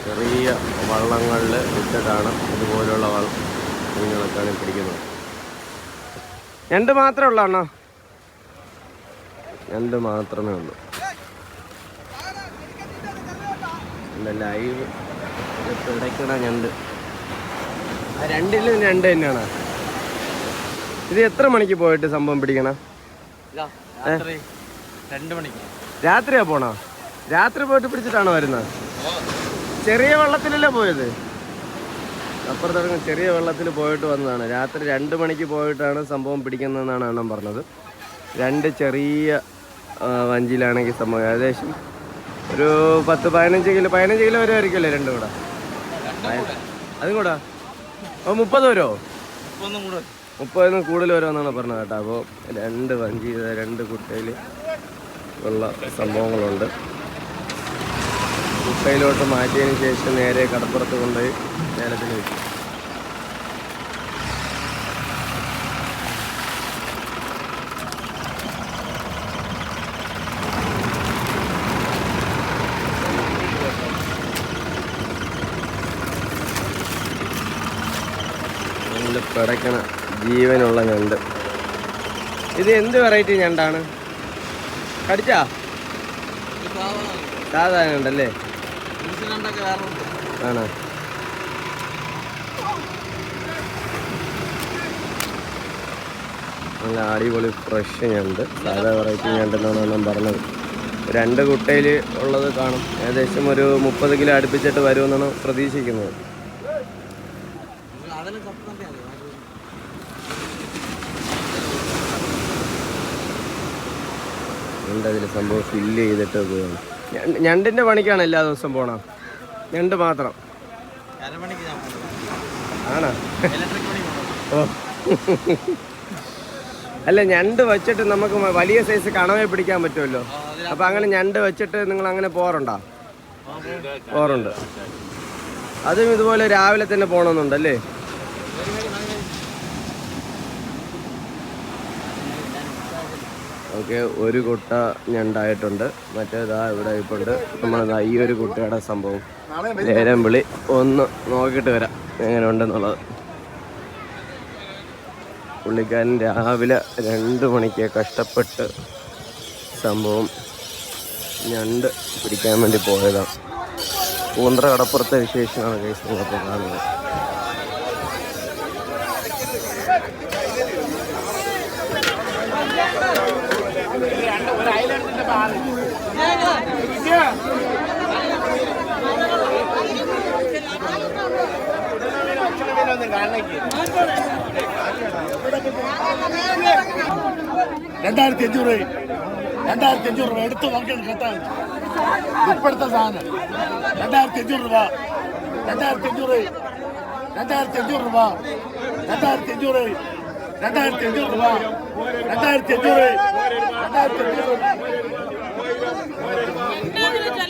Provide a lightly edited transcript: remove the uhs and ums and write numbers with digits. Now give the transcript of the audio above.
ചെറിയ വള്ളങ്ങളിൽ ഇട്ടിട്ടാണ് ഇതുപോലുള്ള മീനുകളൊക്കെയാണ് പിടിക്കുന്നത്. ഞണ്ട് മാത്രമേ ഉള്ളൂ അണ്ണാ? ഞണ്ട് മാത്രമേ ഉള്ളൂ. ലൈവ് പിടയ്ക്കണ ഞണ്ട്. ആ രണ്ടിലും ഞണ്ട് തന്നെയാണ്. ഇത് എത്ര മണിക്ക് പോയിട്ട് സംഭവം പിടിക്കണ? 2 മണിക്ക്. രാത്രിയാ പോണോ? രാത്രി പോയിട്ട് പിടിച്ചിട്ടാണോ വരുന്നത്? ചെറിയ വെള്ളത്തിലല്ലേ പോയത്? അപ്പുറത്തിറങ്ങി ചെറിയ വെള്ളത്തിൽ പോയിട്ട് വന്നതാണ്. രാത്രി 2 മണിക്ക് പോയിട്ടാണ് സംഭവം പിടിക്കുന്നതെന്നാണ് അണ്ണൻ പറഞ്ഞത്. 2 ചെറിയ വഞ്ചിയിലാണെങ്കിൽ സംഭവം ഏകദേശം ഒരു 10-15 കിലോ വരെ ആയിരിക്കുമല്ലേ രണ്ടും കൂടെ? അതും കൂടെ 30 വരുമോ? 30 കൂടുതൽ വരുമെന്നാണ് പറഞ്ഞത് കേട്ടോ. അപ്പോൾ 2 വഞ്ചി 2 കുട്ടയിൽ ഉള്ള സംഭവങ്ങളുണ്ട്. കുട്ടയിലോട്ട് മാറ്റിയതിന് ശേഷം നേരെ കടപ്പുറത്ത് കൊണ്ടുപോയി ലേലത്തിന് വെച്ചു. പിടയ്ക്കണ ജീവനുള്ള ഞണ്ട്. ഇത് എന്ത് വെറൈറ്റി ഞണ്ടാണ്? കടിച്ചാ? സാധാരണ ഞണ്ടല്ലേ? ആണോ? നല്ല അടിപൊളി ഫ്രഷ് ഞണ്ട്. സാധാ വെറൈറ്റി ഞണ്ടെന്നാണ് ഞാൻ പറഞ്ഞത്. 2 കുട്ടയിൽ ഉള്ളത് കാണും. ഏകദേശം ഒരു 30 കിലോ അടുപ്പിച്ചിട്ട് വരുമെന്നാണ് പ്രതീക്ഷിക്കുന്നത്. ഞണ്ടതിൽ സംഭവം ഫില്ല് ചെയ്തിട്ട് പോവാണ്. ഞണ്ടിൻ്റെ പണിക്കാണ് എല്ലാ ദിവസവും പോണം? ഞണ്ട് മാത്രം ആണോ? ഓ അല്ല, ഞണ്ട് വെച്ചിട്ട് നമുക്ക് വലിയ സൈസ് കണവയെ പിടിക്കാൻ പറ്റുമല്ലോ. അപ്പം അങ്ങനെ ഞണ്ട് വെച്ചിട്ട് നിങ്ങൾ അങ്ങനെ പോറുണ്ടോ? പോറുണ്ട്. അതും ഇതുപോലെ രാവിലെ തന്നെ പോകണമെന്നുണ്ടല്ലേ? ഓക്കെ, ഒരു കുട്ട ഞണ്ടായിട്ടുണ്ട്. മറ്റേതാ ഇവിടെ ഇപ്പോണ്ട്. നമ്മളിതാ ഈ ഒരു കുട്ടയുടെ സംഭവം ലേലം വിളി ഒന്ന് നോക്കിയിട്ട് വരാം എങ്ങനെ ഉണ്ടെന്നുള്ളത്. പുള്ളിക്കാരൻ രാവിലെ 2 മണിക്ക് കഷ്ടപ്പെട്ട് സംഭവം ഞണ്ട് പിടിക്കാൻ വേണ്ടി പോയതാണ്. പൂന്തറ കടപ്പുറത്തെ വിശേഷമാണ് കേസ് നിങ്ങളപ്പോൾ കാണുന്നത്. $2,500 എടുത്ത് നോക്കിയാണ് കേട്ടാ. ഇപ്പോഴത്തെ സാധനം 2,500 രൂപ. 2,500 2,500 രൂപ. 2,500 2,500 രൂപ. 2,500 2,500